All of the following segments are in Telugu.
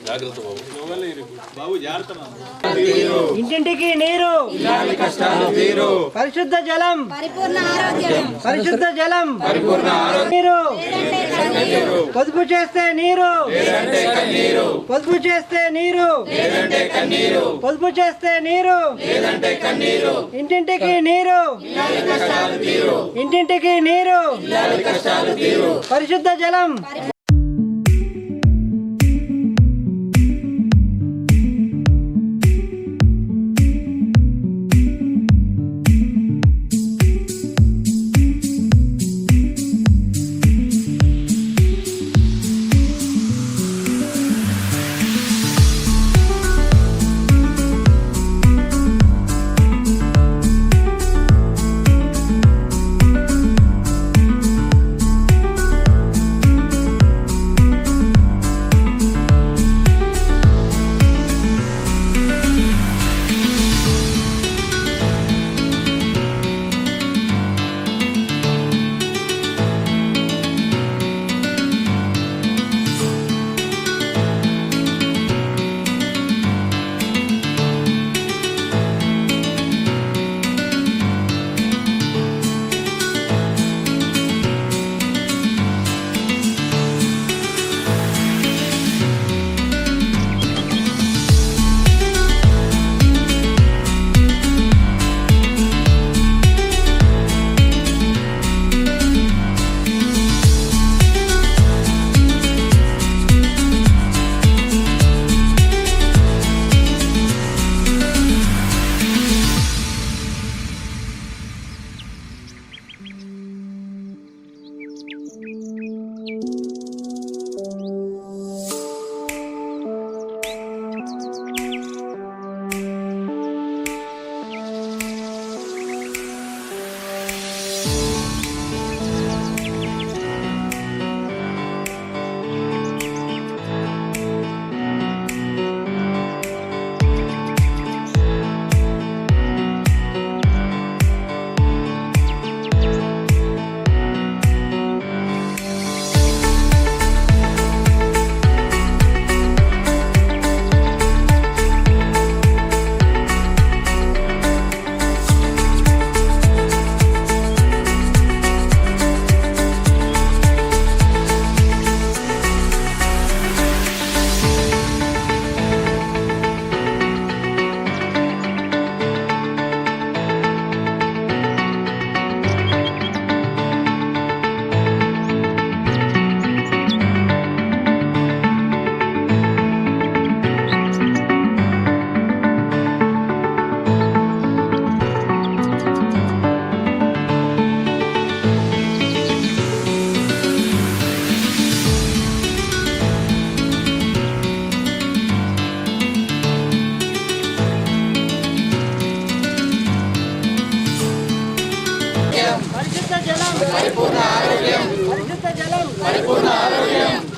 జాగ్రత్త బాబు ఇంటింటికి నీరు, పరిశుద్ధ జలం, పరిశుద్ధ జలం, నీరు, పొదుపు చేస్తే నీరు, పొదుపు చేస్తే నీరు, పొదుపు చేస్తే నీరు, ఇంటింటికి నీరు, ఇంటింటికి నీరు, పరిశుద్ధ జలం.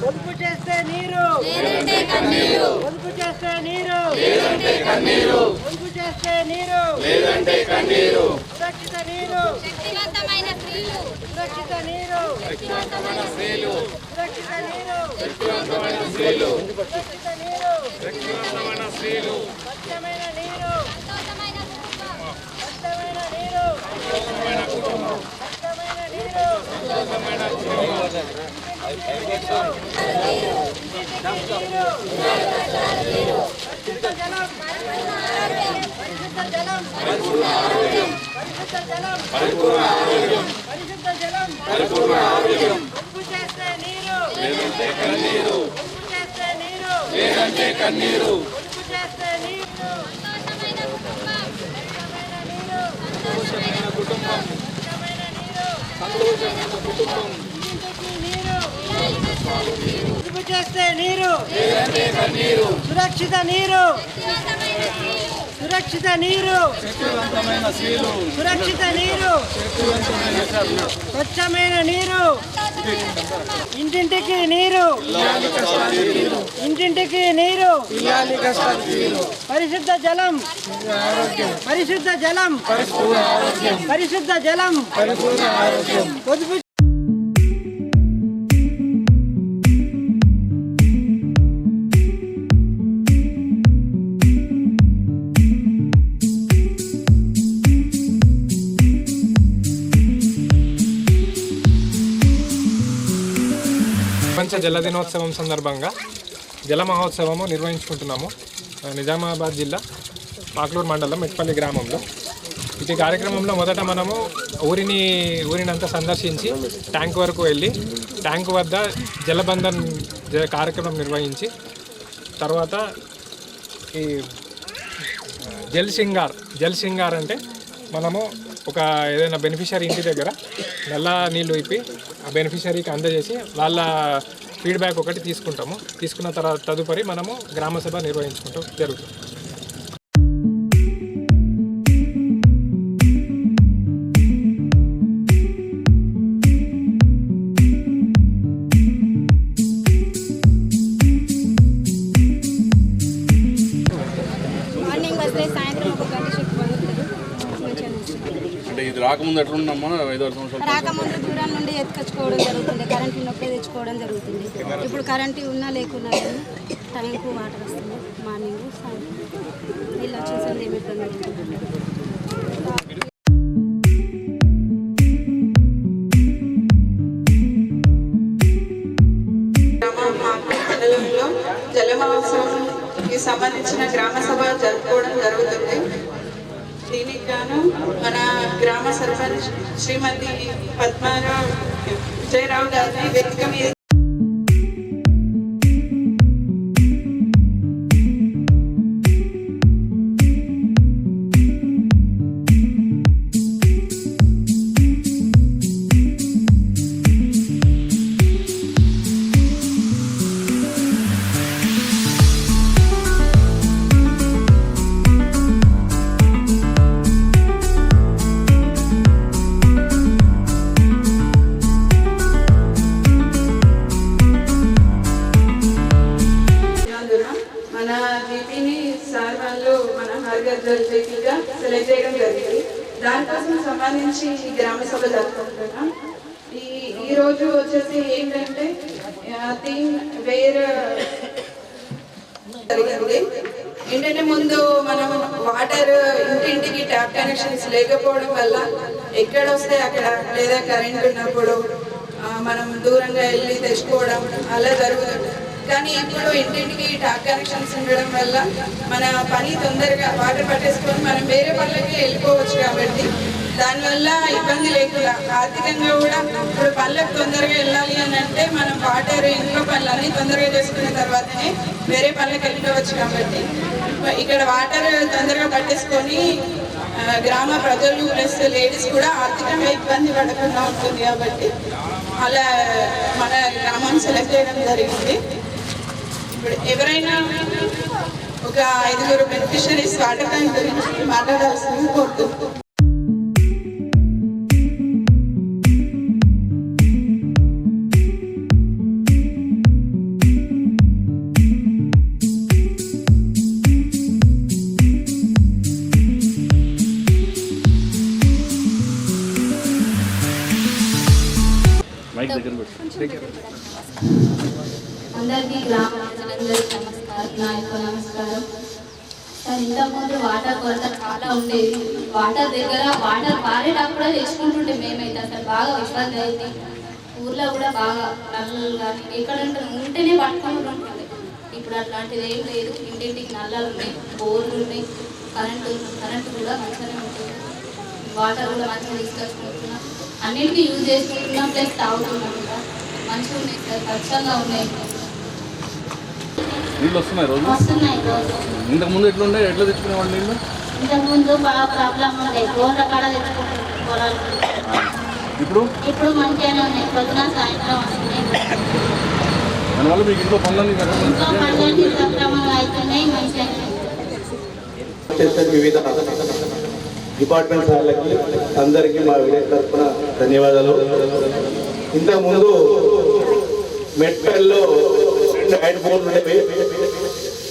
పొదుపు చేస్తే నీరు, పొదుపు చేస్తే నీరు, పొదుపు చేస్తే నీరు, సురక్షిత నీరు, సురక్షిత నీరు, సురక్షిత నీరు, సురక్షిత నీరు, స్వచ్ఛమైన నీరు, స్వచ్ఛమైన నీరు, స్వచ్ఛమైన నీరు, పరిశుద్ధ జలం, పరిశుద్ధ జలం, పరిశుద్ధ జలం, పరిశుద్ధ జలం, పొదుపు చేస్తే నీరు, పొదుపు చేస్తే నీరు, పొదుపు చేస్తే నీరు, సంతోషమైన కుటుంబం, పొదుపు చేస్తే నీరు, సురక్షిత నీరు, సురక్షిత నీరు, సురక్షిత నీరు, స్వచ్ఛమైన నీరు, ఇంటింటికి నీరు, ఇంటింటికి నీరు, పరిశుద్ధ జలం, పరిశుద్ధ జలం, పరిశుద్ధ జలం, పొదుపు ప్రపంచ జల దినోత్సవం సందర్భంగా జల మహోత్సవము నిర్వహించుకుంటున్నాము. నిజామాబాద్ జిల్లా పాక్లూరు మండలం మెట్పల్లి గ్రామంలో. ఈ కార్యక్రమంలో మొదట మనము ఊరినంతా సందర్శించి ట్యాంక్ వరకు వెళ్ళి ట్యాంక్ వద్ద జలబంధన్ కార్యక్రమం నిర్వహించి తర్వాత ఈ జల్ సింగార్ అంటే మనము ఒక ఏదైనా బెనిఫిషరీ ఇంటి దగ్గర నల్ల నీళ్ళు ఇప్పి ఆ బెనిఫిషరీకి అందజేసి వాళ్ళ ఫీడ్బ్యాక్ ఒకటి తీసుకుంటాము. తీసుకున్న తర్వాత తదుపరి మనము గ్రామసభ నిర్వహించుకుంటాం జరుగుతుంది. ఇది రాకముందు ఎట్లున్నామా 5-6 సంవత్సరాలు రాకముందు దూరం నుండి ఎత్తుకొచ్చుకోవడం జరుగుతుంది. కరెంట్ ఉన్నప్పుడే తెచ్చుకోవడం జరుగుతుంది. ఇప్పుడు కరెంట్ ఉన్నా లేకున్నా కానీ టైంకు వాటర్ వస్తుంది. మార్నింగ్ సాయంత్రం నీళ్ళు వచ్చేసింది ఏమి ఇబ్బంది. జల మహోత్సవంకి సంబంధించిన గ్రామ సభ జరుపుకోవడం జరుగుతుంది. దీనికి గాను మన గ్రామ సర్పంచ్ శ్రీమతి పద్మారావు విజయరావు గారిని వేదిక మీద సెలెక్ట్ చేయడం జరిగింది. దానికోసం సంబంధించి ఈ గ్రామ సభ జరుపుకుంటున్నాం. ఈ రోజు వచ్చేసి ఏంటంటే థీమ్ వేర్ జరిగింది. ఏంటంటే ముందు మనం వాటర్ ఇంటింటికి ట్యాప్ కనెక్షన్స్ లేకపోవడం వల్ల ఎక్కడ వస్తే అక్కడ లేదా కరెంట్ ఉన్నప్పుడు మనం దూరంగా వెళ్ళి తెచ్చుకోవడం అలా జరుగుతుంది. కానీ ఇప్పుడు ఇంటింటికి ట్యాప్ కనెక్షన్స్ ఉండడం వల్ల మన పని తొందరగా వాటర్ పట్టేసుకొని మనం వేరే పనులకి వెళ్ళిపోవచ్చు. కాబట్టి దానివల్ల ఇబ్బంది లేకుండా ఆర్థికంగా కూడా ఇప్పుడు పనులకు తొందరగా వెళ్ళాలి అని అంటే మనం వాటర్ ఇంట్లో పనులన్నీ తొందరగా చేసుకున్న తర్వాతనే వేరే పనులకు వెళ్ళిపోవచ్చు. కాబట్టి ఇక్కడ వాటర్ తొందరగా పట్టేసుకొని గ్రామ ప్రజలు ప్లస్ లేడీస్ కూడా ఆర్థికంగా ఇబ్బంది పడకుండా ఉంటుంది. కాబట్టి అలా మన గ్రామాన్ని సెలెక్ట్ చేయడం జరిగింది. ఇప్పుడు ఎవరైనా ఒక 5 బెనిఫిషరీస్ వాటర్ ట్యాంక్ గురించి మాట్లాడాల్సింది కోరుతున్నాను. అందరికీ గ్రామ ప్రజలందరికీ నమస్కారం. సార్ ఇంతకుముందు వాటర్ కొరత చాలా ఉండేది. వాటర్ పారేటప్పుడు కూడా తెచ్చుకుంటుంటే మేమైతే అసలు బాగా ఇబ్బంది అయింది. ఊర్లో కూడా బాగా నల్లలు కానీ ఎక్కడ ఉంటేనే పట్టుకొని ఉంటుంది. ఇప్పుడు అట్లాంటిది ఏం లేదు. ఇంటింటికి నల్లలు ఉన్నాయి, బోర్లు ఉన్నాయి, కరెంటు కూడా మంచిగానే ఉంటుంది. వాటర్ కూడా మంచిగా తీసుకొచ్చుకుంటున్నాం, అన్నిటికీ యూజ్ చేసుకుంటున్నాం, ప్లస్ తాగుతున్నాం కూడా మంచిగా ఉన్నాయి సార్. ఖచ్చితంగా ఉన్నాయి. నీళ్ళు వస్తున్నాయి రోజు? వస్తున్నాయి రోజు. ఇంతకుముందు ఎట్లుండే, ఎట్లా తెచ్చుకునేవాళ్ళు నీళ్ళు? ఇంతకుముందు బాగా ప్రాబ్లం ఉండే, బోర్ల కాడ తెచ్చుకుంటున్నాం పొలాలు. ఇప్పుడు మంచిగానే ఉన్నాయి. పొద్దున సాయంత్రం వస్తున్నాయి. దానివల్ల మీకు ఇంట్లో పనులన్నీ సక్రమంగా అవుతున్నాయి. మంచిగా వివిధ డిపార్ట్మెంట్ వాళ్ళకి అందరికీ మా విలేజ్ తరఫున ధన్యవాదాలు. ఇంతకుముందు మెట్పల్లో 2 హ్యాండ్ బోర్లు ఉండేవి,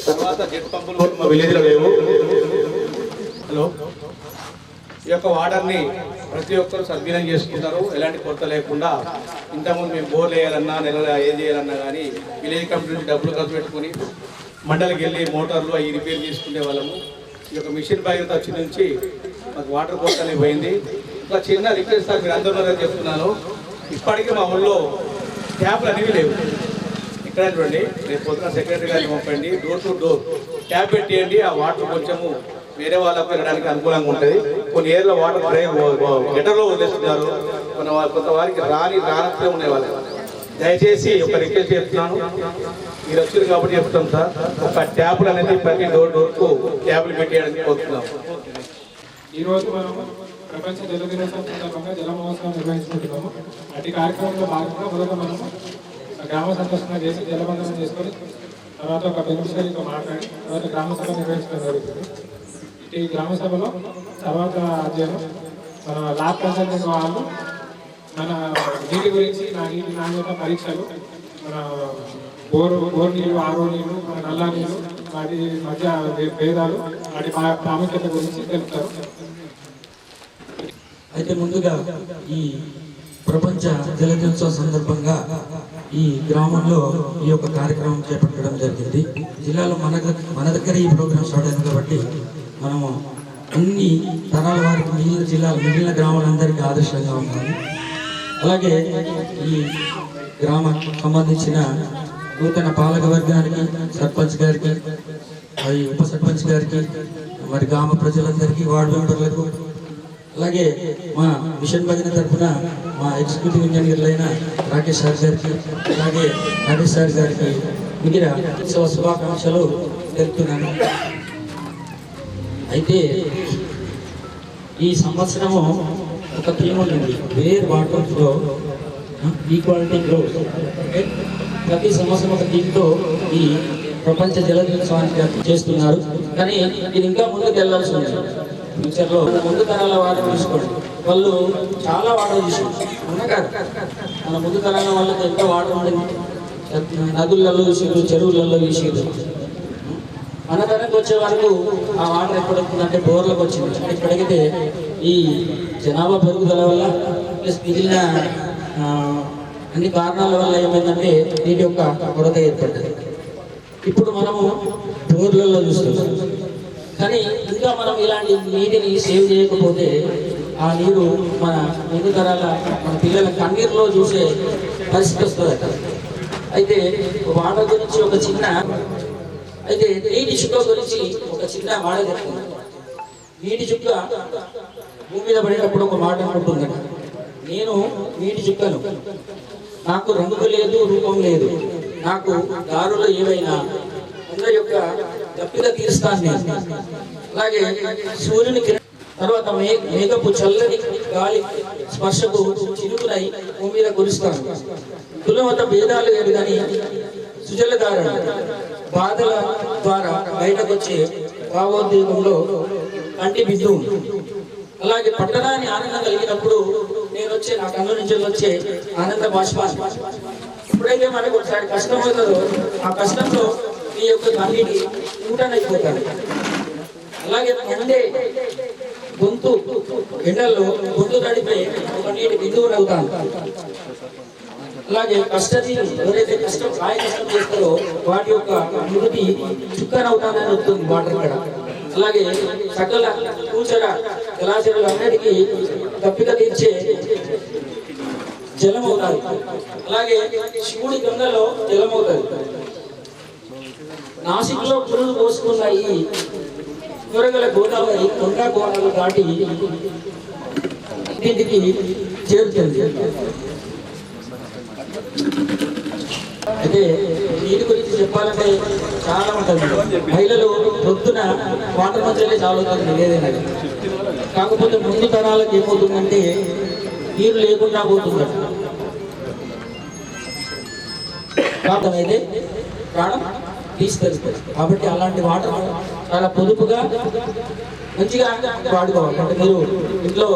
తర్వాత జెట్ పంపులు మా విలేజ్లో లేవు. హలో, ఈ యొక్క వాటర్ని ప్రతి ఒక్కరు సద్వినియోగం చేసుకుంటారు, ఎలాంటి కొరత లేకుండా. ఇంతకుముందు మేము బోర్లు వేయాలన్నా నెలలో ఏం చేయాలన్నా కానీ విలేజ్ కమిటీ నుంచి డబ్బులు ఖర్చు పెట్టుకుని మండలికి వెళ్ళి మోటార్లు అవి రిపేర్ చేసుకునే వాళ్ళము. ఈ యొక్క మిషన్ భగీరథ వచ్చి నుంచి మాకు వాటర్ కొరత అనేది పోయింది. ఇట్లా చిన్న రిక్వెస్ట్ మీరు అందరూ చెప్తున్నాను, ఇప్పటికీ మా ఊళ్ళో ట్యాప్లు అనేవి లేవు. ఇక్కడ చూడండి, రేపు పొద్దున సెక్రటరీ గారిని పంపండి, డోర్ టు డోర్ ట్యాప్ పెట్టేయండి. ఆ వాటర్ కొంచెము వేరే వాళ్ళకు వెళ్ళడానికి అనుకూలంగా ఉంటుంది. కొన్ని ఏరియాలో వాటర్ గెటర్లో వదిలేస్తున్నారు, కొంత వారికి రానట్లే ఉన్నాయి వాళ్ళు. దయచేసి ఒక రిక్వెస్ట్ చేస్తున్నాను, మీరు వచ్చారు కాబట్టి చెప్తాం సార్, ఒక ట్యాపులు అనేది ప్రతి డోర్కు ట్యాపులు పెట్టేయడానికి కోరుతున్నాం. ఈరోజు మనం ప్రపంచ జల దినోత్సవం సందర్భంగా జల మహోత్సవం నిర్వహించుకుంటున్నాము. అటు కార్యక్రమంలో భాగంగా మొదట మనం గ్రామ సందర్శన చేసి జలబంధనం చేసుకొని తర్వాత ఒక బెనిఫిషరీతో మాట్లాడి తర్వాత గ్రామ సభ నిర్వహించడం జరుగుతుంది. ఈ గ్రామ సభలో తర్వాత అధ్యయనం మన ల్యాబ్ కన్సల్టెంట్ వాళ్ళు మన నీటి గురించి నీటి నాణ్యత పరీక్షలు, మన బోర్ నీళ్ళు, ఆరో నీళ్ళు, మన నల్ల నీళ్ళు, వాటి మధ్య భేదాలు, వాటి ప్రాముఖ్యత గురించి తెలుపుతారు. అయితే ముందుగా ఈ ప్రపంచ జల దినోత్సవం సందర్భంగా ఈ గ్రామంలో ఈ యొక్క కార్యక్రమం చేపట్టడం జరిగింది. జిల్లాలో మన దగ్గర ఈ ప్రోగ్రాం స్టార్ట్ అయింది కాబట్టి మనము అన్ని తరాల వారికి మిగిలిన గ్రామాలందరికీ ఆదర్శంగా ఉండాలి. అలాగే ఈ గ్రామానికి సంబంధించిన నూతన పాలక వర్గానికి, సర్పంచ్ గారికి, ఉప సర్పంచ్ గారికి, మరి గ్రామ ప్రజలందరికీ, వార్డు మెంబర్లకు, అలాగే మా మిషన్ భజన తరఫున మా ఎగ్జిక్యూటివ్ ఇంజనీర్లైన రాకేష్ సార్ గారికి, అలాగే రాకేష్ సార్ గారికి మిగిలిన శుభాకాంక్షలు తెలుపుతున్నాను. అయితే ఈ సంవత్సరము ఒక థీమ్ ఉంది, wear water flow equality growth. ప్రతి సంవత్సరం ఒక థీమ్తో ఈ ప్రపంచ జల దినోత్సవాన్ని చేస్తున్నారు. కానీ ఇది ఇంకా ముందుకు వెళ్ళాల్సి ఉంది. ఫ్యూచర్లో ముందు తరాల వాటర్ తీసుకోండి, వాళ్ళు చాలా వాటర్ తీసుకుంటారు. మన ముందు తరాల వాళ్ళకి ఎంత వాటర్ ఉండేది, నదులలో విషయాలు, చెరువులలో విషయాలు. మన తనకు వచ్చే వరకు ఆ వాటర్ ఎప్పుడు వస్తుందంటే బోర్లకు వచ్చింది. ఇప్పటికైతే ఈ జనాభా పెరుగుదల వల్ల ప్లస్ మిగిలిన అన్ని కారణాల వల్ల ఏమైందంటే నీటి యొక్క కొరత ఏర్పడ్డది. ఇప్పుడు మనము బోర్లలో చూస్తున్నాం. కానీ ఇంకా మనం ఇలాంటి నీటిని సేవ్ చేయకపోతే ఆ నీరు మన ముందు తరాల మన పిల్లల కన్నీరులో చూసే పరిస్థితి వస్తుందట. అయితే వాటర్ గురించి ఒక చిన్న అయితే నీటి చుక్క గురించి ఒక చిన్న మాట చెప్తుంది. నీటి చుక్క భూమి మీద పడేటప్పుడు ఒక మాట అనుకుంటుందట, నేను నీటి చుక్కను, నాకు రంగు లేదు, రూపం లేదు, నాకు దారులు ఏవైనా అందరి యొక్క దప్పిక తీరుస్తాను నేను. అలాగే సూర్యుని తర్వాత మేఘపు చల్లని గాలి స్పర్శకు చినుకునై భూమి మీద కురుస్తాను. కులమత భేదాలు లేదు కానీ సుజలధారణ బాధల ద్వారా బయటకు వచ్చే భావోద్వేగంలో కంటి బిందు. అలాగే పట్టణాన్ని ఆనందం కలిగినప్పుడు నేను వచ్చే నా కన్ను నుంచి వచ్చే ఆనంద బాష్పాలు. ఎప్పుడైతే మనకు ఒకసారి కష్టం అవుతుందో ఆ కష్టంలో మీ యొక్క కన్నీటి ఊటనైపోతాడు. అలాగే మండే గొంతు ఎండల్లో గొంతు తడిపే ఒక నీటి బిందువులు అవుతాను. అలాగే కష్టజీవి ఎవరైతే కాయ కష్టం చేస్తారో వాటి యొక్క మృతి చుక్కనవుతానని వస్తుంది వాటర్ ఇక్కడ. అలాగే సకల కూచర జలాశయాలు అన్నిటికీ తప్పిక తీర్చే జలమవుతాయి. అలాగే శివుడి గంగలో జలమవుతాయి. నాసిక్లో పురుగు పోసుకున్న ఈ త్వరగల గోదావరి కొండ కోణాలు దాటి ఇంటింటికి చేరుతుంది. అయితే నీటి గురించి చెప్పాలంటే చాలా ఉంటుంది. మహిళలు పొద్దున వాటర్ మధ్యలో చాలా అవుతుంది ఏదైనా. కాకపోతే ముందు తరాలకు ఏమవుతుందంటే నీరు లేకుండా పోతుందట. అయితే ప్రాణం తీసుకెళ్తుంది. కాబట్టి అలాంటి వాటర్ చాలా పొదుపుగా మంచిగా వాడుకోవాలి. అంటే మీరు ఇంట్లో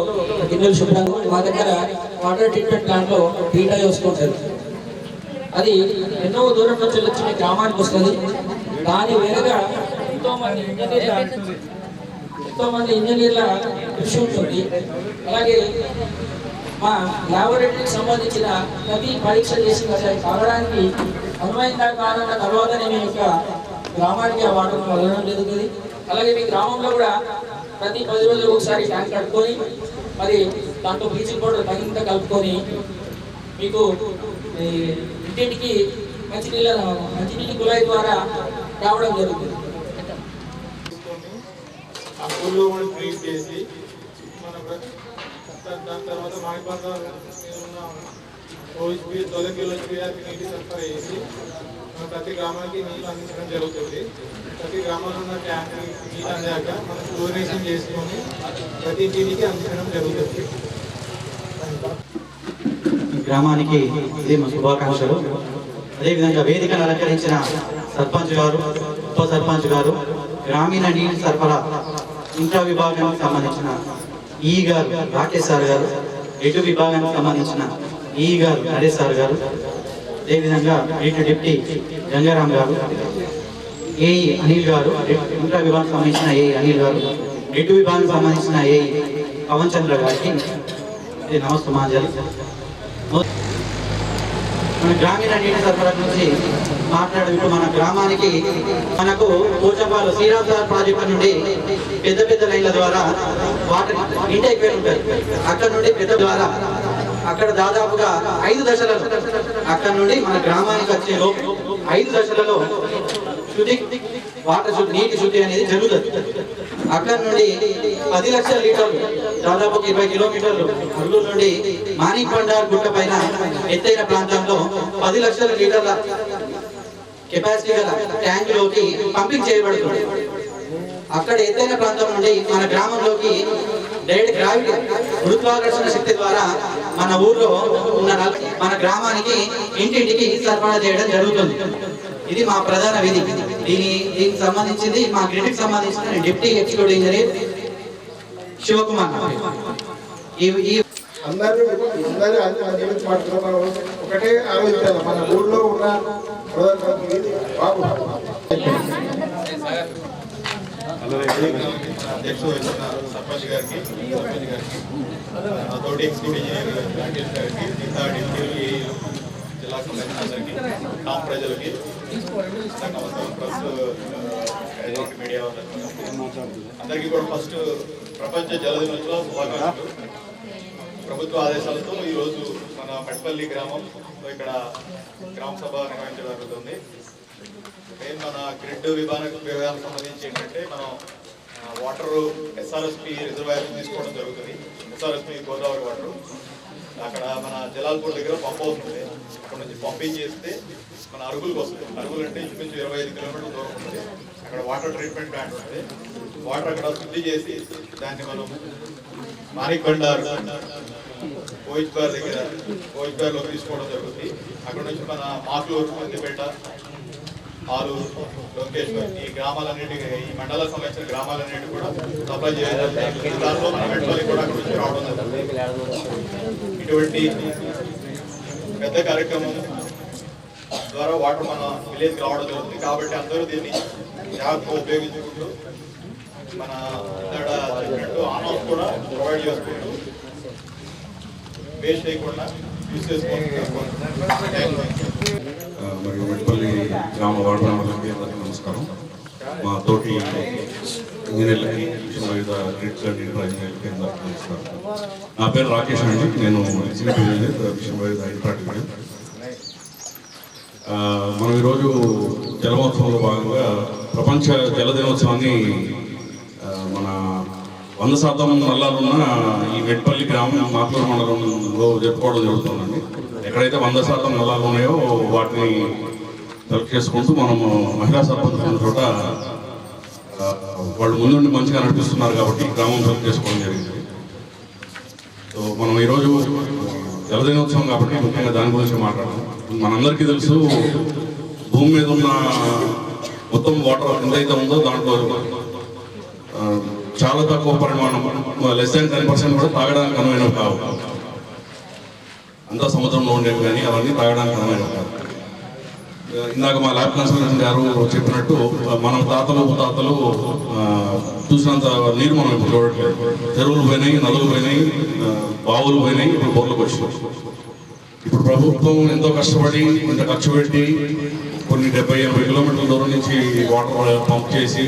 గిన్నెలు శుభ్రంగా, మా దగ్గర వాటర్ ట్రీట్మెంట్ ప్లాంట్లో టీటా వస్తుంటుంది. అది ఎన్నో దూరం నుంచి వచ్చి మీ గ్రామానికి వస్తుంది. దాని వేరుగా ఎంతో మంది ఇంజనీర్ల కృషి ఉంటుంది. అలాగే మా ల్యాబొరేటరీకి సంబంధించిన ప్రతి పరీక్ష చేసి తాగడానికి అనువైందా కాదన్న తర్వాతనే మీ యొక్క గ్రామానికి ఆ వాటర్ వెళ్ళడం జరుగుతుంది. అలాగే మీ గ్రామంలో కూడా ప్రతి 10 రోజులకు ఒకసారి ట్యాంక్ కట్టుకొని మరి దాంట్లో బ్లీచింగ్ పౌడర్ తగినంత కలుపుకొని మీకు ఇంటింటికి మంచినీటి కుళాయి ద్వారా రావడం జరుగుతుంది. ఆ ఊళ్ళో కూడా ట్రీట్ చేసి దాని తర్వాత మామిబంద ఉన్న OHP 12 కిలోమీటర్లకి నీటి సరఫరా చేసి మన ప్రతి గ్రామానికి నీళ్ళు అందించడం జరుగుతుంది. ప్రతి గ్రామంలో ఉన్న ట్యాంక్ నీళ్ళు అందాక మనం క్లోరినేషన్ చేసుకొని ప్రతి ఇంటికి అందించడం జరుగుతుంది. గ్రామానికి ఇది మా శుభాకాంక్షలు. అదేవిధంగా వేదికను అలంకరించిన సర్పంచ్ గారు, ఉప సర్పంచ్ గారు, గ్రామీణ నీటి సరఫరా ఇంట్రా విభాగానికి సంబంధించిన ఈ గారు రాకేష్ సార్ గారు, ఎటు విభాగానికి సంబంధించిన ఈ గారు నరేష్ సార్ గారు, అదేవిధంగా ఇటు డిప్టీ గంగారాం గారు, ఏఈ అనిల్ గారు, ఇంట్రా విభాగానికి సంబంధించిన ఏఈ అనిల్ గారు, ఎటు విభాగానికి సంబంధించిన ఏఈ పవన్ చంద్ర గారికి నమస్తమాంజలి. మన గ్రామీణ నీటి సరఫరా గురించి మాట్లాడుతూ మన గ్రామానికి మనకు పోచంపాలు శ్రీరామ్ ప్రాజెక్టు నుండి పెద్ద లైన్ల ద్వారా వాటర్ ఇంటేక్ ఉంటాయి. అక్కడ నుండి పెద్ద ద్వారా అక్కడ దాదాపుగా 5 దశలలో అక్కడ నుండి మన గ్రామానికి వచ్చే 5 దశలలో శుద్ధి వాటర్ నీటి శుద్ధి అనేది జరుగుతుంది. అక్కడ నుండి 10 లక్షల లీటర్లు దాదాపు 20 కిలోమీటర్లు అల్లూరు నుండి మాణిక్ బండార్ గుట్ట పైన ఎత్తైన ప్రాంతంలో 10 లక్షల లీటర్ల కెపాసిటీ గల ట్యాంకులోకి పంపింగ్ చేయబడుతుంది. అక్కడ ఎత్తైన ప్రాంతం నుండి మన గ్రామంలోకి డైరెక్ట్ గ్రావిటీ గురుత్వాకర్షణ శక్తి ద్వారా మన ఊర్లో ఉన్న మన గ్రామానికి ఇంటింటికి సరఫరా చేయడం జరుగుతుంది. ఇది మా ప్రధాన విధి. దీనికి సంబంధించింది మా గ్రిడ్కి సంబంధించిన డిప్టీ ఎగ్జిక్యూటివ్ ఇంజనీర్ శివకుమార్. అందరూ ఒకటే ఆలోచించాలి. మన ఊళ్ళో ఉన్న బాబు అధ్యక్షుడు సర్పంచ్ గారికి, తోటి ఎగ్జిక్యూటివ్ ఇంజనీర్ రాకేష్ గారికి, మిగతా డిప్యూటీ జిల్లా సంబంధించి టాప్ ప్రజలకి మీడియా అందరికీ కూడా ఫస్ట్ ప్రపంచ జల దినోత్సవ శుభాకాంక్షలు. ప్రభుత్వ ఆదేశాలతో ఈరోజు మన మెట్పల్లి గ్రామంలో ఇక్కడ గ్రామ సభ నిర్వహించడం జరుగుతుంది. మెయిన్ మన గ్రిడ్ విభాగానికి సంబంధించి ఏంటంటే మనం వాటర్ SRSP రిజర్వాయర్ తీసుకోవడం జరుగుతుంది. SRSP గోదావరి వాటర్ అక్కడ మన జలాల్పూర్ దగ్గర పంప్ అవుతుంది. అక్కడ నుంచి పంపింగ్ చేస్తే మన అరుగులకు వస్తుంది. అరుగులు అంటే ఇంచుమించు 25 కిలోమీటర్ల దూరం ఉంటుంది. అక్కడ వాటర్ ట్రీట్మెంట్ ప్లాంట్ ఉంటుంది. వాటర్ అక్కడ శుద్ధి చేసి దాన్ని మనం మాణిక్ బండార్ OHP దగ్గర OHPలో తీసుకోవడం జరుగుతుంది. అక్కడ నుంచి మన మాక్లూరు, మందిపేట, ఆలూరు, లోకేశ్వర్ ఈ గ్రామాలన్నింటికి, ఈ మండలాలకు సంబంధించిన గ్రామాలన్నింటి కూడా సప్లై చేయడం జరుగుతుంది. దాంట్లో మన మెట్పల్లి కూడా అక్కడ నుంచి రావడం జరుగుతుంది. ఇటువంటి పెద్ద కార్యక్రమం ద్వారా వాటర్ మన విలేజ్కి రావడం జరుగుతుంది. కాబట్టి అందరూ దీన్ని జాగ్రత్తగా ఉపయోగించుకుంటూ మన చెప్పినట్టు ఆన్ ఆఫ్ కూడా ప్రొవైడ్ చేసుకుంటూ వేస్ట్ చేయకుండా యూజ్ చేసుకోవాలి. మరియు మెట్పల్లి గ్రామ వార్డు మెంబర్లకి అందరికీ నమస్కారం. మా తోటి ఇంజనీర్లకి, వివిధ గ్రిడ్స్ అండ్ ఇంజనీర్లకి అందరికీ నమస్కారం. నా పేరు రాకేష్ అండి. నేను ఎగ్జిక్యూటివ్ ఇంజనీర్ విషయం ఇంట్రాక్టివ్. మనం ఈరోజు జలమహోత్సవంలో భాగంగా ప్రపంచ జల దినోత్సవాన్ని మన 100% నల్లాలున్న ఈ మెట్పల్లి గ్రామం మాక్లూరు మండలంలో జరుపుకోవడం జరుగుతుందండి. ఎక్కడైతే 100% నల్లాలు ఉన్నాయో వాటిని సెలెక్ట్ చేసుకుంటూ మనము మహిళా సర్పంచ్ ఉన్న చోట వాళ్ళు ముందుండి మంచిగా నడిపిస్తున్నారు కాబట్టి గ్రామం సెలెక్ట్ చేసుకోవడం జరిగింది. సో మనం ఈరోజు జల దినోత్సవం కాబట్టి ముఖ్యంగా దాని గురించి మాట్లాడదాం. మనందరికీ తెలుసు, భూమి మీద ఉన్న మొత్తం వాటర్ ఎంతైతే ఉందో దాంట్లో చాలా తక్కువ పరిమాణం, లెస్ దాన్ 10% కూడా తాగడానికి అనువైనవి కావు. అంతా సముద్రంలో ఉండేవి, కానీ అవన్నీ తాగడానికి అనువైనవి కావు. ఇందాక మా ల్యాబ్ కన్సల్టెంట్ గారు చెప్పినట్టు మన తాతలు ముత్తాతలు చూసినంత నీరు మనం ఇప్పుడు చూడట్లేదు. చెరువులు పోయినాయి, నదులు పోయినాయి, బావులు పోయినాయి, ఇప్పుడు బోర్లకు వచ్చాయి. ఇప్పుడు ప్రభుత్వం ఎంతో కష్టపడి ఇంత ఖర్చు పెట్టి కొన్ని 70-80 కిలోమీటర్ల దూరం నుంచి వాటర్ పంప్ చేసి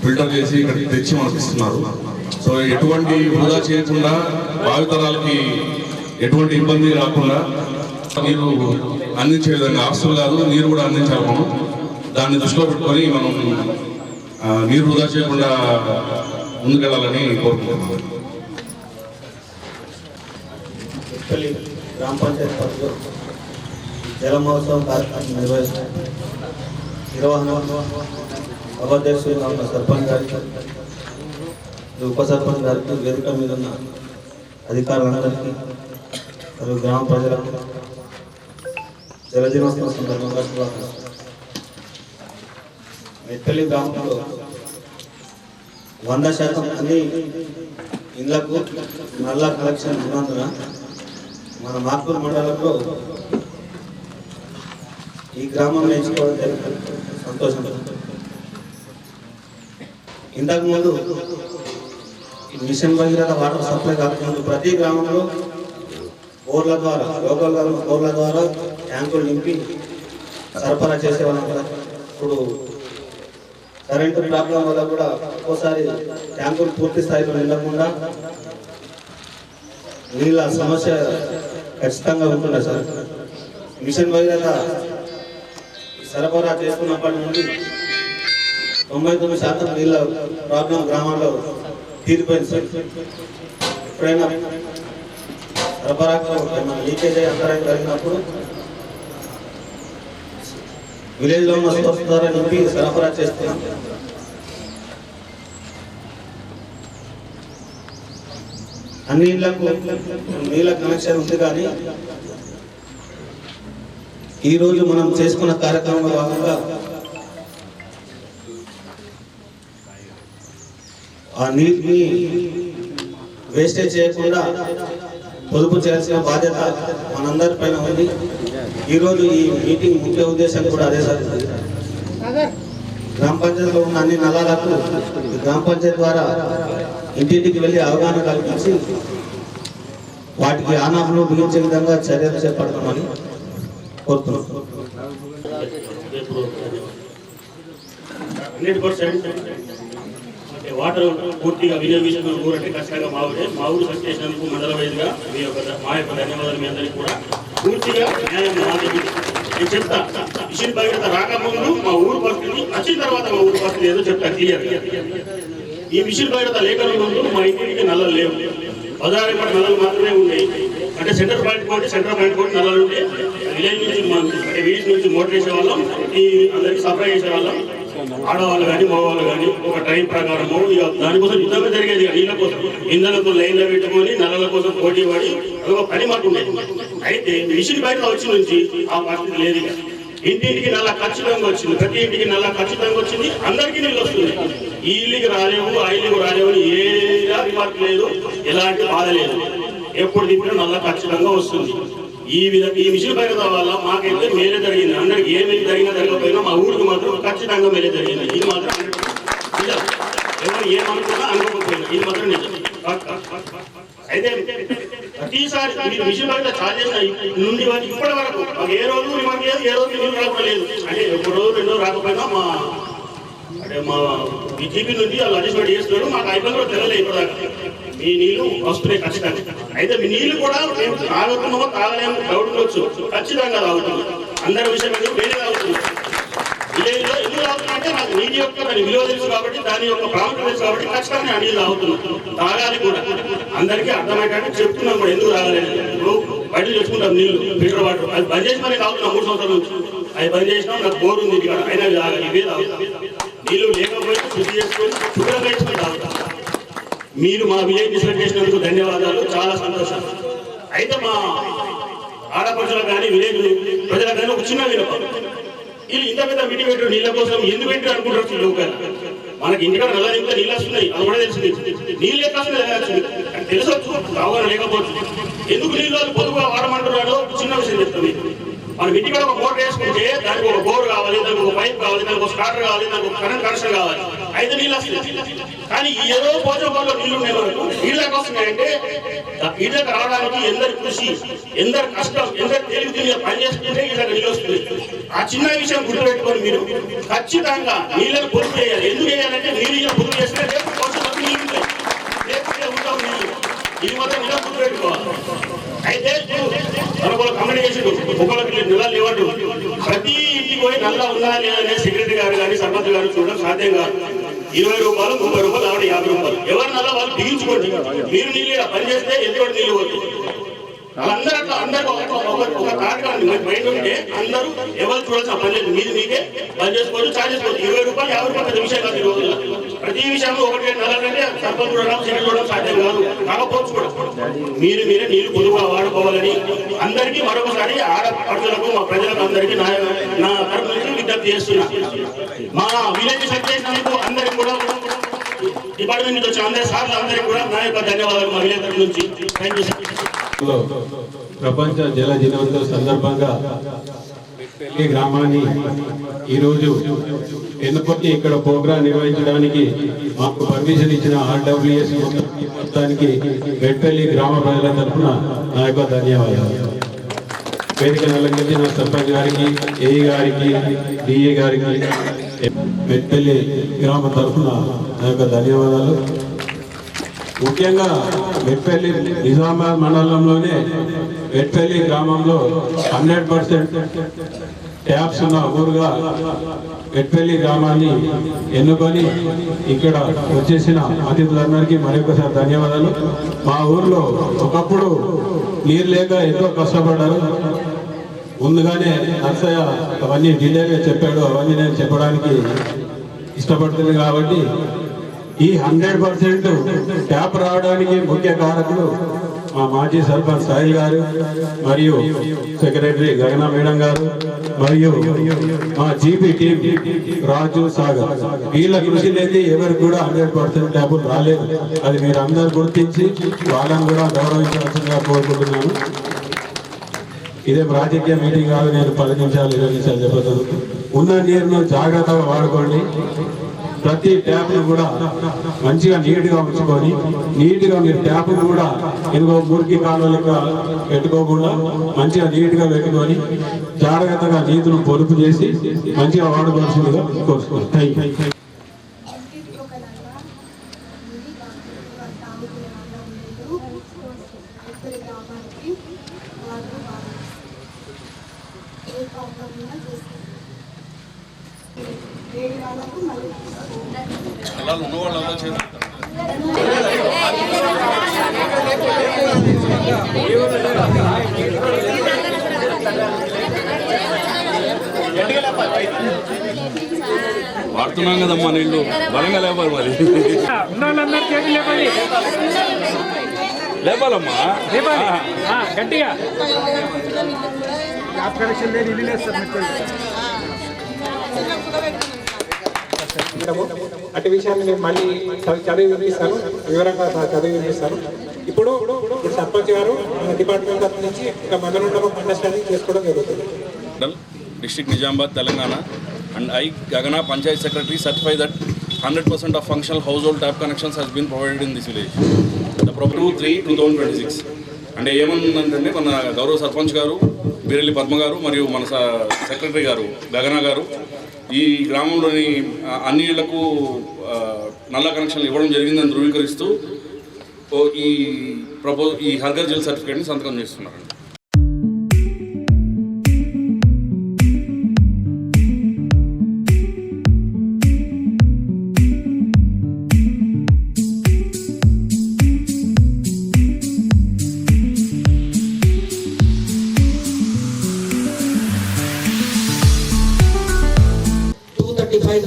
ఫిల్టర్ చేసి ఇక్కడికి తెచ్చి మనకు ఇస్తున్నారు. సో ఎటువంటి వృధా చేయకుండా భావితరాలకి ఎటువంటి ఇబ్బంది రాకుండా నీరు అందించే విధంగా ఆస్తులు కాదు నీరు కూడా అందించాలి. మనం దాన్ని దృష్టిలో పెట్టుకొని మనం నీరు వృధా చేయకుండా ముందుకెళ్ళాలని కోరుకుంటున్నాం. గ్రామ పంచాయతీ పరిధిలో జల మహోత్సవం కార్యక్రమం నిర్వహణ ఉపాధ్యక్షులుగా ఉన్న సర్పంచ్ గారికి, ఉప సర్పంచ్ గారికి, వేదిక మీద ఉన్న అధికారులందరికీ మరియు గ్రామ ప్రజలకు జలదినోత్సవం సందర్భంగా శుభాకాంక్షలు. మెట్పల్లి గ్రామంలో 100% అన్ని ఇళ్లకు నల్ల కలెక్షన్ ఉన్నందున మన మార్పూర్ మండలంలో ఈ గ్రామం ఎంచుకోవడం సంతోషం. ఇంతకుముందు మిషన్ భగీరథ వాటర్ సప్లై కాకముందు ప్రతి గ్రామంలో బోర్ల ద్వారా, లోకల్ బోర్ల ద్వారా ట్యాంకులు నింపి సరఫరా చేసేవాళ్ళం కదా. ఇప్పుడు కరెంటు ప్రాబ్లం వల్ల కూడా ఒక్కోసారి ట్యాంకులు పూర్తి స్థాయిలో నిండకుండా నీళ్ళ సమస్య ఖచ్చితంగా ఉంటుండే సార్. మిషన్ భగీరథ సరఫరా చేసుకున్నప్పటి నుండి 99% నీళ్ళ ప్రాబ్లం గ్రామాల్లో తీరిపోయింది సార్. ఎప్పుడైనా సరఫరాకు లీకేజ్ అయ్యి అంతరాయం కలిగినప్పుడు విలేజ్లో ఉన్న సోర్స్ ద్వారా నింపి సరఫరా చేస్తున్నాం. అన్ని ఇళ్లకు నీళ్ళ కనెక్షన్ ఉంది. కానీ ఈరోజు మనం చేసుకున్న కార్యక్రమంలో భాగంగా ఆ నీటిని వేస్టేజ్ చేయకుండా పొదుపు చేయాల్సిన బాధ్యత మనందరిపైన ఉంది. ఈరోజు ఈ మీటింగ్ ముఖ్య ఉద్దేశం కూడా అదే సార్. గ్రామ పంచాయతీలో ఉన్న అన్ని నలాలకు గ్రామ పంచాయతీ ద్వారా ఇంటింటికి వెళ్ళి అవగాహన కల్పించి వాటికి ఆనాపులు బిగించే విధంగా చర్యలు చేపడతామని కోరుతున్నాం. 100% వాటర్ పూర్తిగా వినియోగించుకున్న ఊరంటే ఖచ్చితంగా మా ఊరు చేసినందుకు మండల వైద్యుగా మా యొక్క ధన్యవాదాలు. మీ అందరికీ కూడా పూర్తిగా న్యాయం నేను చెప్తా. మిషన్ భగీరథ రాకముందు మా ఊరు పరిస్థితి, వచ్చిన తర్వాత మా ఊరు పరిస్థితి ఏదో చెప్తా క్లియర్. ఈ మిషన్ భగీరథ లేఖల ముందు మా ఇంటికి నల్లలు లేవు. 16 నల్లలు మాత్రమే ఉన్నాయి. అంటే సెంటర్ పాయింట్ కోటి నల్లలు ఉంటే విలేజ్ నుంచి అంటే వీటి నుంచి మోటర్ వేసేవాళ్ళం, ఈ అందరికీ సప్లై చేసేవాళ్ళం. ఆడవాళ్ళు కానీ మగవాళ్ళు కానీ ఒక టైం ప్రకారము ఇక దానికోసం యుద్ధంగా జరిగేది. నీళ్ళ కోసం ఇంధనతో లైన్లో పెట్టుకొని నల్లల కోసం పోటీ పడి అదొక పని మాకు ఉండేది. అయితే మిషన్ బయట వచ్చి నుంచి ఆ పరిస్థితి లేదు. ఇంటింటికి నల్ల ఖచ్చితంగా వచ్చింది. ప్రతి ఇంటికి నల్ల ఖచ్చితంగా వచ్చింది. అందరికీ నీళ్ళు వస్తుంది. ఈ ఇల్లుకి రాలేవు, ఆ ఇల్లుకి రాలేవు అని ఏ రిమార్క్ లేదు, ఎలాంటి బాధ లేదు. ఎప్పుడు తిప్పినా నల్ల ఖచ్చితంగా వస్తుంది. ఈ మిషన్ భగీరథ వల్ల మాకైతే మేలే జరిగింది. అందరికి ఏమేమి జరిగినా జరగకపోయినా మా ఊరికి మాత్రం ఖచ్చితంగా మేలే జరిగింది. ఇది మాత్రం నిజం. ఎవరు ఏమనుకున్నా అనుకోకపోయినా ఇది మాత్రం నిజం. అయితే ప్రతిసారి మిషన్ భగీరథ చార్జ్ చేసిన నుండి ఇప్పటి వరకు మాకు ఏ రోజు రిమార్క్ లేదు, ఏ రోజు నీళ్ళు రాకపోలేదు. అంటే ఒక రోజు 2 రోజులు రాకపోయినా మా బీజేపీ నుంచి వాళ్ళు అడ్జస్ట్మెంట్ చేస్తున్నారు. మాకు అయిపోయిన కూడా తెలియలేదు ఇప్పటిదాకా. మీ నీళ్లు వస్తున్నాయి ఖచ్చితంగా. అయితే మీ నీళ్లు కూడా మేము తాగుతున్నామో తాగలేమో డౌట్ ఉండొచ్చు, ఖచ్చితంగా తాగుతున్నాం. అందరి విషయం వేరే తాగుతున్నాం. విలేజ్లో ఎందుకు తాగుతున్నామంటే నాకు నీటి యొక్క దాని విలువ తెలుసు కాబట్టి, దాని యొక్క ప్రాముఖ్యత తెలుసు కాబట్టి ఖచ్చితంగా ఆ నీళ్ళు తాగుతున్నాం. తాగాలి కూడా, అందరికీ అర్థమయ్యేటట్టు చెప్తున్నాం కూడా ఎందుకు తాగలేదు. ఇప్పుడు బయట తెచ్చుకుంటాం నీళ్లు, ఫిల్టర్ వాటర్, అది బంద్ చేసి మరి తాగుతున్నాం 3 సంవత్సరాల నుంచి. అది బంద్ చేసినాం, నాకు బోర్ ఉంది ఇక్కడ, అయినా తాగాలి. ఇవే తాగుతాం. నీళ్ళు లేకపోతే శుద్ధి చేసుకొని శుభ్రంగా వేసుకొని తాగుతాం. మీరు మా విలేజ్ డిసైడ్ చేసినందుకు ధన్యవాదాలు, చాలా సంతోషం. అయితే మా ఆడపడుచులకు కానీ విలేజ్ ప్రజలకు కానీ ఒక చిన్న వినపం, వీళ్ళు ఇంత పెద్ద మీటింగ్ పెట్టారు నీళ్ళ కోసం, ఎందుకు పెట్టారు అనుకుంటారు లోకల్. మనకి ఇంటికాడ నల్ల నింపుతా నీళ్ళు వస్తున్నాయి, అది కూడా తెలిసింది. నీళ్ళు ఎట్లా వస్తుంది అని తెలుసొచ్చు, అవగాహన లేకపోవచ్చు. ఎందుకు నీళ్ళు పొదుపుగా వాడమంటున్నారో చిన్న విషయం చెప్తుంది. మనం ఇంటికాడ ఒక మోటార్ వేసుకుంటే దానికి ఒక బోర్ కావాలి, దానికి ఒక పైప్ కావాలి, దానికి ఒక స్టార్టర్ కావాలి, దానికి ఒక కరెంట్ కనెక్షన్ కావాలి. అయితే నీళ్ళు వస్తాయి. కానీ ఏదో పోచంలో నీళ్ళు ఉన్నాయి మనకు. నీళ్ళకి వస్తున్నాయంటే నీళ్ళకి రావడానికి ఎందరి కృషి, ఎందరి కష్టం, ఎందరి తెలివి పని చేసుకుంటే వీళ్ళకి నీళ్ళు వస్తుంది. ఆ చిన్న విషయం గుర్తుపెట్టుకొని మీరు ఖచ్చితంగా నీళ్ళని పొదుపు చేయాలి. ఎందుకు చేయాలంటే నీళ్ళు పొదుపు చేస్తే రేపు పోషకాలు నీళ్ళు ఉంటాయి, లేకపోతే ఉంటావు నీళ్ళు. ఇది మాత్రం నిజం గుర్తుపెట్టుకోవాలి. అయితే మనకు కమ్యూనికేషన్ ఒకరికి నిలా లేవట్టు ప్రతి ఇంటికి పోయి నల్లా ఉందా లేదనే సెక్రటరీ గారు కానీ సర్పంచ్ గారు చూడడం సాధ్యం కాదు. 20 రూపాయలు 30 రూపాయలు ఆవిడ 50 రూపాయలు ఎవరి నల్ల వాళ్ళు బిగించుకోండి. మీరు నీళ్ళు పని చేస్తే ఎందుకు నీళ్ళు పోతుంది. వాళ్ళందరూ అట్లా అందరూ ఒక కార్యక్రమం మైండ్ ఉంటే అందరూ ఎవరు చూడాల్సిన పని లేదు. మీరు మీకే పని చేసుకోవచ్చు, ఛార్జ్ చేసుకోవచ్చు. 20 రూపాయలు 50 రూపాయలు పెద్ద విషయం కాదు. ఈ రోజుల్లో ప్రతి విషయంలో 1-2 నెలలంటే సర్పంచ్ చూడడం సెక్రటరీ చూడడం సాధ్యం కాదు. కాకపోవచ్చు కూడా మీరే నీళ్లు పొదుపుగా వాడుకోవాలని అందరికీ మరొకసారి ఆడపడుచులకు మా ప్రజలకు అందరికీ నా తరఫు నుంచి విజ్ఞప్తి చేస్తున్నా. మా విలేజ్ సత్యేసినందుకు అందరికీ కూడా డిపార్ట్మెంట్ నుంచి వచ్చిన అందరి సార్లు అందరికీ కూడా నా యొక్క ధన్యవాదాలు మా విలేజ్ తరఫు నుంచి. Thank you sir. ప్రపంచ జల దినోత్సవం సందర్భంగా ఈ గ్రామాన్ని ఈరోజు ఎన్నుకొని ఇక్కడ ప్రోగ్రాం నిర్వహించడానికి మాకు పర్మిషన్ ఇచ్చిన RWS మొత్తానికి మెట్పల్లి గ్రామ ప్రజల తరఫున నా యొక్క ధన్యవాదాలు. వేదికను అలంకరించిన సర్పంచ్ గారికి, ఏఈ గారికి, డిఏ గారికి, మెట్పల్లి గ్రామ తరఫున నా యొక్క ధన్యవాదాలు. ముఖ్యంగా మెట్పల్లి నిజామాబాద్ మండలంలోనే మెట్పల్లి గ్రామంలో 100% ట్యాప్స్ ఉన్న ఊరుగా మెట్పల్లి గ్రామాన్ని ఎన్నుకొని ఇక్కడ వచ్చేసిన అతిథులందరికీ మరొకసారి ధన్యవాదాలు. మా ఊర్లో ఒకప్పుడు నీరు లేక ఎంతో కష్టపడ్డారు. ముందుగానే నర్సయ్య అవన్నీ డిలేగా చెప్పాడు. అవన్నీ నేను చెప్పడానికి ఇష్టపడుతుంది. కాబట్టి ఈ 100% ట్యాప్ రావడానికి ముఖ్య కారకులు మా మాజీ సర్పంచ్ సాయి గారు, మరియు సెక్రటరీ గగన మేడం గారు, మరియు మా జీపీ టీం రాజు సాగర్. వీళ్ళ కృషి లేని ఎవరికి కూడా 100% ట్యాపులు రాలేదు. అది మీరు అందరూ గుర్తించి వాళ్ళని కూడా గౌరవించాల్సిందిగా కోరుకుంటున్నాను. ఇదేం రాజకీయ మీటింగ్ కాదు. నేను 10 నిమిషాలు 20 నిమిషాలు చెప్పదు. ఉన్న నీరును జాగ్రత్తగా వాడుకోండి. ప్రతి ట్యాప్ను కూడా మంచిగా నీట్గా ఉంచుకొని, నీట్గా మీరు ట్యాప్ను కూడా ఎందుకో మురికి కాలువలకు పెట్టుకోకుండా మంచిగా నీట్గా పెట్టుకొని జాగ్రత్తగా నీతులు పొదుపు చేసి మంచిగా వాడుకోవాల్సిందిగా కోరుకోండి. Thank you. వాడుతున్నాం కదమ్మా నీళ్ళు బలంగా లేపాలి. మరి లేపాలమ్మా గట్టిగా. అటు విషయాన్ని నేను మళ్ళీ చదివి వినిపిస్తాను, వివరంగా చదివి వినిపిస్తాను. ఇప్పుడు సర్పంచ్ గారు డిపార్ట్మెంట్ తరఫు నుంచి మెమోరాండం ఆఫ్ అండర్స్టాండింగ్ చేసుకోవడం జరుగుతుంది. District Nizamabad, Telangana, and I, Gagana Panchayat Secretary, certify that 100% of functional household tap connections has been provided in this village. The proper 2/3/2026. అంటే ఏమన్నంటే మన గౌరవ సర్పంచ్ గారు బీరెల్లి పద్మ గారు మరియు మన సెక్రటరీ గారు గగన గారు ఈ గ్రామంలోని అన్ని ఇళ్లకు నల్ల కనెక్షన్లు ఇవ్వడం జరిగిందని ధృవీకరిస్తూ ఈ హర్ఘర్ జల్ సర్టిఫికేట్ని సంతకం చేస్తున్నారు.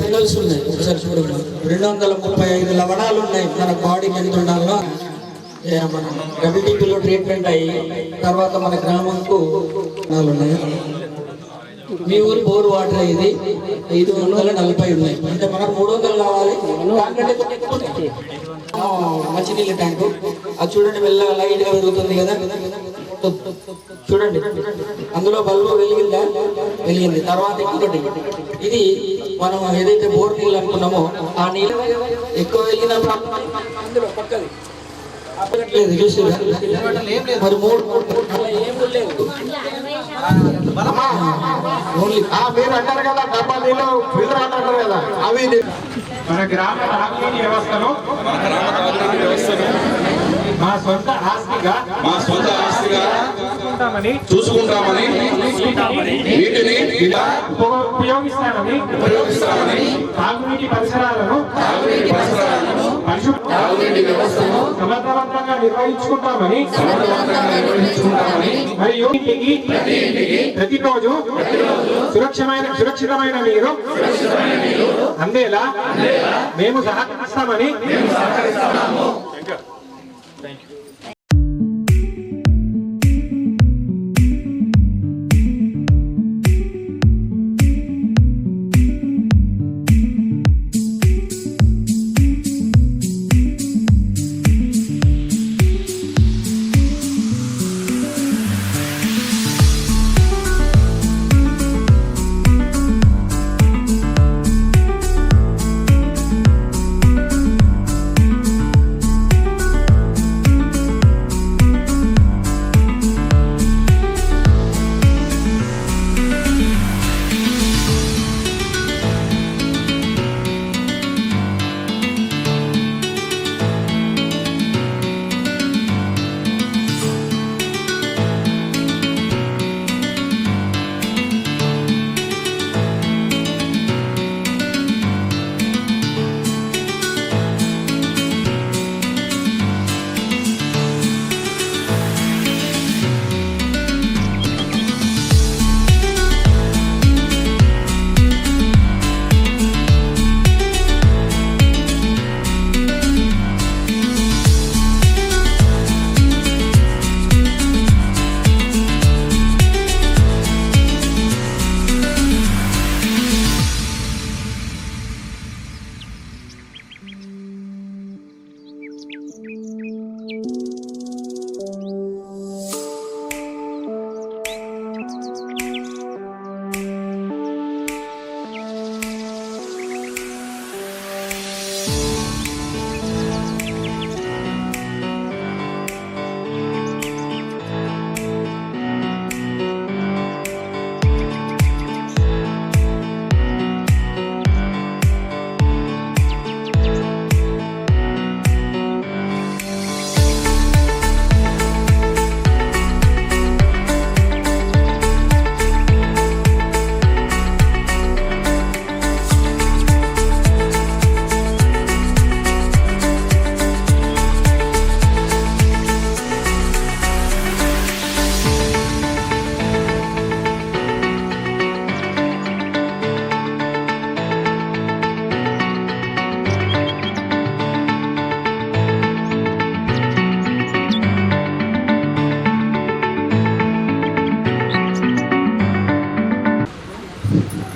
మినరల్స్ ఉన్నాయి. ఒకసారి చూడండి, 235 లవణాలు ఉన్నాయి. మన బాడీకి ఎంత ఉండాలో మన WTPలో ట్రీట్మెంట్ అయ్యి తర్వాత మన గ్రామంకు ఉన్నాయి. మీ ఊరు బోర్ వాటర్ ఇది 540 ఉన్నాయి. అంటే మనకు 300 కావాలి. మంచినీళ్ళ ట్యాంకు అది చూడండి, మెల్లగా లైట్గా పెరుగుతుంది కదా. చూడండి, అందులో బల్బు వెలిగిందా? వెలిగింది. తర్వాత ఇంకొకటి, ఇది మనం ఏదైతే బోర్ నీళ్ళు అనుకున్నామో ఆ నీళ్ళు ఎక్కువ వెలిగినప్పుడు అందులో పక్కది చూసి మరి 3 మీరు అంటారు కదా డబ్బా నీళ్ళు ఫిల్టర్ అంటారు కదా, అవి మన గ్రామ తాగునీటి వ్యవస్థలో మా సొంత ఆస్తిగా చూసుకుంటామని వీటిని ఉపయోగిస్తామని తాగునీటి పరిసరాలను సమర్థవంతంగా నిర్వహించుకుంటామని మరియు ప్రతిరోజు సురక్షితమైన నీరు అందేలా మేము సహకరిస్తామని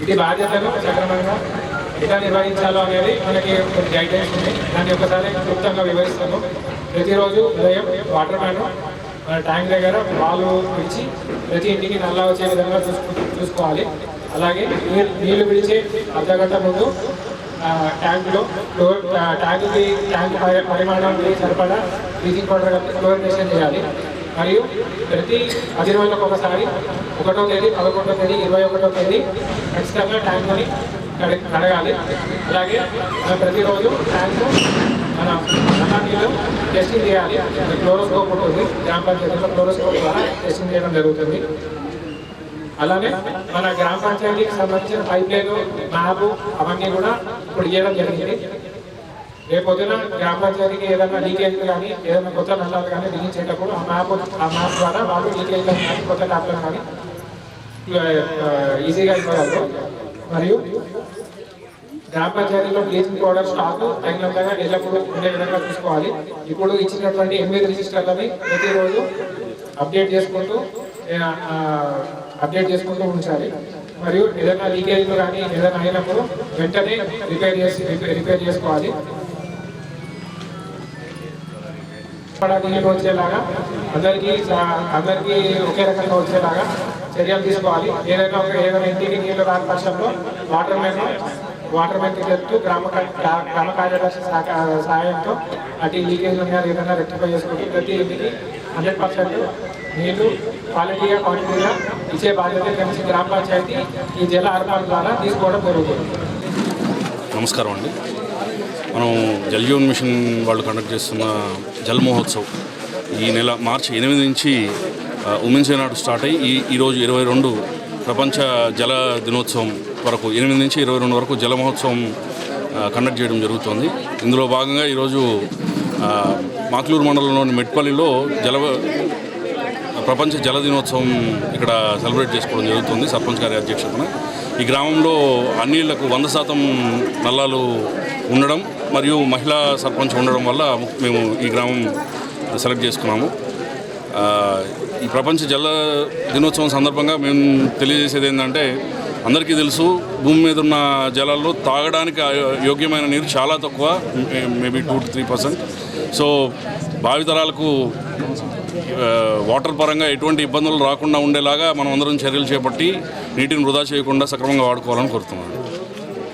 ఇది బాధ్యతలు సక్రమంగా ఎలా నిర్వహించాలో అనేది మనకి గైడ్లైన్స్ ఉంది. దాన్ని ఒకసారి క్లుప్తంగా వివరిస్తాము. ప్రతిరోజు ఉదయం వాటర్ మ్యాన్ మన ట్యాంక్ దగ్గర పాలు ఇచ్చి ప్రతి ఇంటికి నల్లా వచ్చే విధంగా చూసుకోవాలి. అలాగే నీళ్లు విడిచే అర్ధగంట ముందు ట్యాంకులో ట్యాంక్ పరిమాణానికి సరిపడా బ్లీచింగ్ పౌడర్ క్లోరినేషన్ చేయాలి. మరియు ప్రతి 10 రోజులకు ఒకసారి 1వ తేదీ, 11వ తేదీ, 21వ తేదీ ఖచ్చితంగా ట్యాంక్ని కడగాలి. అలాగే ప్రతిరోజు ట్యాంకు మన నల్లా నీళ్ళు టెస్టింగ్ చేయాలి. క్లోరోస్కోప్ ఉంటుంది, గ్రామ పంచాయతీలో క్లోరోస్కోప్ ద్వారా టెస్టింగ్ చేయడం జరుగుతుంది. అలానే మన గ్రామ పంచాయతీకి సంబంధించిన పైప్ లైన్ మ్యాప్ అవన్నీ కూడా ఇప్పుడు ఇవ్వడం జరిగింది. రేపొద్దున గ్రామ పంచాయతీకి ఏదైనా లీకేజ్లు కానీ ఏదైనా కొత్త నల్లాలు కానీ బిగించేటప్పుడు ఆ మ్యాప్ ద్వారా వాళ్ళు లీకేజ్ కానీ కొత్త ట్యాప్లను కానీ ఈజీగా ఇవ్వగలరు. మరియు గ్రామ పంచాయతీలో బ్లీచింగ్ పౌడర్ స్టాక్ తగినంతగా ఎల్లప్పుడూ ఉండే విధంగా చూసుకోవాలి. ఇప్పుడు ఇచ్చినటువంటి 8 రిజిస్టర్లని ప్రతిరోజు అప్డేట్ చేసుకుంటూ ఉంచాలి. మరియు ఏదైనా లీకేజ్లు కానీ ఏదైనా అయినప్పుడు వెంటనే రిపేర్ చేసుకోవాలి. నీళ్ళు వచ్చేలాగా అందరికీ ఒకే రకంగా వచ్చేలాగా చర్యలు తీసుకోవాలి. ఏదైనా ఇంటికి నీళ్లు రాని పక్షంలో వాటర్ మ్యాన్ చెప్తూ గ్రామ కార్యదర్శి సహాయంతో అటు లీకేజ్ ఏదైనా రెక్టిఫై చేసుకుంటూ ప్రతి ఇంటికి 100% నీళ్లు క్వాలిటీగా క్వాంటిటీగా ఇచ్చే బాధ్యత కలిసి గ్రామ పంచాయతీ ఈ జల అర్పాల ద్వారా తీసుకోవడం జరుగుతుంది. నమస్కారం అండి. మనం జల్ జీవన్ మిషన్ వాళ్ళు కండక్ట్ చేస్తున్న జల్ మహోత్సవ్ ఈ నెల మార్చి 8 నుంచి ఉమెన్స్ డే నాడు స్టార్ట్ అయ్యి ఈరోజు 22 ప్రపంచ జల దినోత్సవం వరకు 8 నుంచి 22 వరకు జల మహోత్సవం కండక్ట్ చేయడం జరుగుతుంది. ఇందులో భాగంగా ఈరోజు మాక్లూరు మండలంలోని మెట్పల్లిలో ప్రపంచ జల దినోత్సవం ఇక్కడ సెలబ్రేట్ చేసుకోవడం జరుగుతుంది సర్పంచ్ గారి అధ్యక్షతన. ఈ గ్రామంలో అన్ని ఇళ్లకు 100% నల్లాలు ఉండడం మరియు మహిళా సర్పంచ్ ఉండడం వల్ల మేము ఈ గ్రామం సెలెక్ట్ చేసుకున్నాము. ఈ ప్రపంచ జల దినోత్సవం సందర్భంగా మేము తెలియజేసేది ఏంటంటే, అందరికీ తెలుసు భూమి మీద ఉన్న జలాల్లో తాగడానికి యోగ్యమైన నీరు చాలా తక్కువ, మేబీ 2 to 3%. సో భావితరాలకు వాటర్ పరంగా ఎటువంటి ఇబ్బందులు రాకుండా ఉండేలాగా మనం అందరం చర్యలు చేపట్టి నీటిని వృధా చేయకుండా సక్రమంగా వాడుకోవాలని కోరుతున్నాను.